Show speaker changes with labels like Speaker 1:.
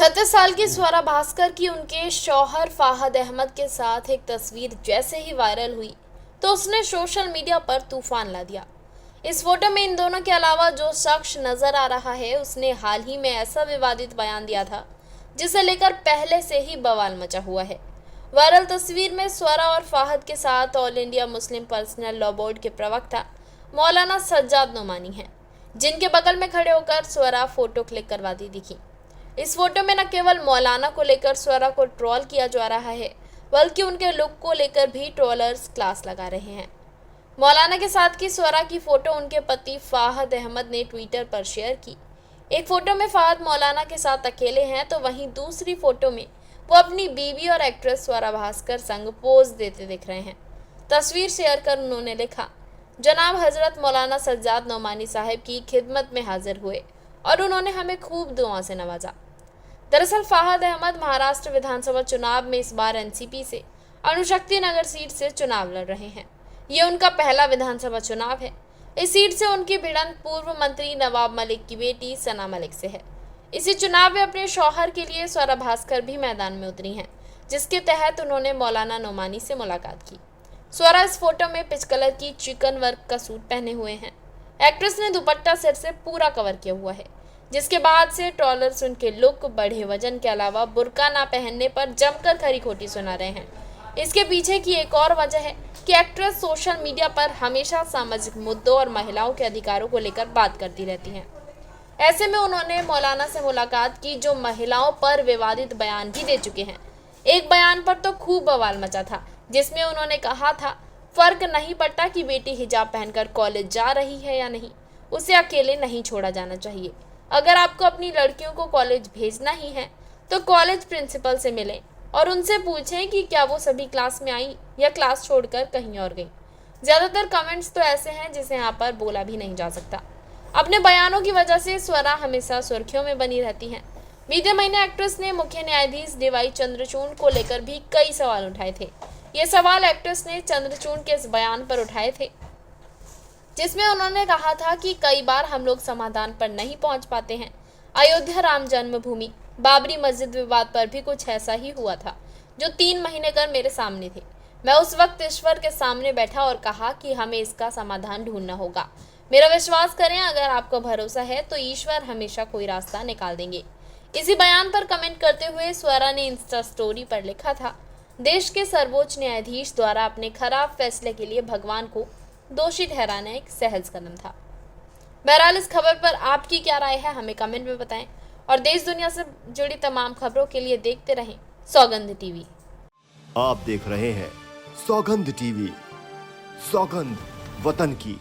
Speaker 1: 36 साल की स्वरा भास्कर की उनके शौहर फाहद अहमद के साथ एक तस्वीर जैसे ही वायरल हुई तो उसने सोशल मीडिया पर तूफान ला दिया। इस फोटो में इन दोनों के अलावा जो शख्स नजर आ रहा है उसने हाल ही में ऐसा विवादित बयान दिया था जिसे लेकर पहले से ही बवाल मचा हुआ है। वायरल तस्वीर में स्वरा और फाहद के साथ all India Muslim personal law board के प्रवक्ता मौलाना सज्जाद नोमानी हैं, जिनके बगल में खड़े होकर स्वरा फोटो क्लिक करवाती दिखी। इस फोटो में न केवल मौलाना को लेकर स्वरा को ट्रोल किया जा रहा है, बल्कि उनके लुक को लेकर भी ट्रोलर्स क्लास लगा रहे हैं। मौलाना के साथ की स्वरा की फोटो उनके पति फाहद अहमद ने ट्विटर पर शेयर की। एक फोटो में फाहद मौलाना के साथ अकेले हैं, तो वहीं दूसरी फोटो में वो अपनी बीवी और एक्ट्रेस स्वरा भास्कर संग पोज देते दिख रहे हैं। तस्वीर शेयर कर उन्होंने लिखा, जनाब हजरत मौलाना सज्जाद नोमानी साहब की खिदमत में हाजिर हुए और उन्होंने हमें खूब दुआओं से नवाजा। दरअसल फाहद अहमद महाराष्ट्र विधानसभा चुनाव में इस बार एनसीपी से अणुशक्ति नगर सीट से चुनाव लड़ रहे हैं। ये उनका पहला विधानसभा चुनाव है। इस सीट से उनकी भिड़ंत पूर्व मंत्री नवाब मलिक की बेटी सना मलिक से है। इसी चुनाव में अपने शौहर के लिए स्वरा भास्कर भी मैदान में उतरी हैं, जिसके तहत उन्होंने मौलाना नोमानी से मुलाकात की। स्वरा इस फोटो में पिच कलर की चिकन वर्क का सूट पहने हुए हैं। एक्ट्रेस ने दुपट्टा सिर से पूरा कवर किया हुआ है, जिसके बाद से ट्रोलर्स उनके लुक, बढ़े वजन के अलावा बुर्का ना पहनने पर जमकर खरी खोटी सुना रहे हैं। इसके पीछे की एक और वजह है कि एक्ट्रेस सोशल मीडिया पर हमेशा सामाजिक मुद्दों और महिलाओं के अधिकारों को लेकर बात करती रहती हैं। ऐसे में उन्होंने मौलाना से मुलाकात की, जो महिलाओं पर विवादित बयान भी दे चुके हैं। एक बयान पर तो खूब बवाल मचा था, जिसमें उन्होंने कहा था, फर्क नहीं पड़ता कि बेटी हिजाब पहनकर कॉलेज जा रही है या नहीं, उसे अकेले नहीं छोड़ा जाना चाहिए। अगर आपको अपनी लड़कियों को कॉलेज भेजना ही है तो कॉलेज प्रिंसिपल से मिलें और उनसे पूछें कि क्या वो सभी क्लास में आई या क्लास छोड़कर कहीं और गई। ज़्यादातर कमेंट्स तो ऐसे हैं जिसे यहाँ पर बोला भी नहीं जा सकता। अपने बयानों की वजह से स्वरा हमेशा सुर्खियों में बनी रहती हैं। बीते महीने एक्ट्रेस ने मुख्य न्यायाधीश डीवाई चंद्रचूड़ को लेकर भी कई सवाल उठाए थे। ये सवाल एक्ट्रेस ने चंद्रचूड़ के इस बयान पर उठाए थे, जिसमें उन्होंने कहा था कि कई बार हम लोग समाधान पर नहीं पहुंच पाते हैं। अयोध्या राम जन्मभूमि, बाबरी मस्जिद विवाद पर भी कुछ ऐसा ही हुआ था, जो 3 महीने कर मेरे सामने थे। मैं उस वक्त ईश्वर के सामने बैठा और कहा कि हमें इसका समाधान ढूंढना होगा। मेरा विश्वास करें, अगर आपको भरोसा है तो ईश्वर हमेशा कोई रास्ता निकाल देंगे। इसी बयान पर कमेंट करते हुए स्वरा ने इंस्टा स्टोरी पर लिखा था, देश के सर्वोच्च न्यायाधीश द्वारा अपने खराब फैसले के लिए भगवान को दोषी ठहराना एक सहज कदम था। बहरहाल इस खबर पर आपकी क्या राय है, हमें कमेंट में बताएं और देश दुनिया से जुड़ी तमाम खबरों के लिए देखते रहें सौगंध टीवी।
Speaker 2: आप देख रहे हैं सौगंध टीवी, सौगंध वतन की।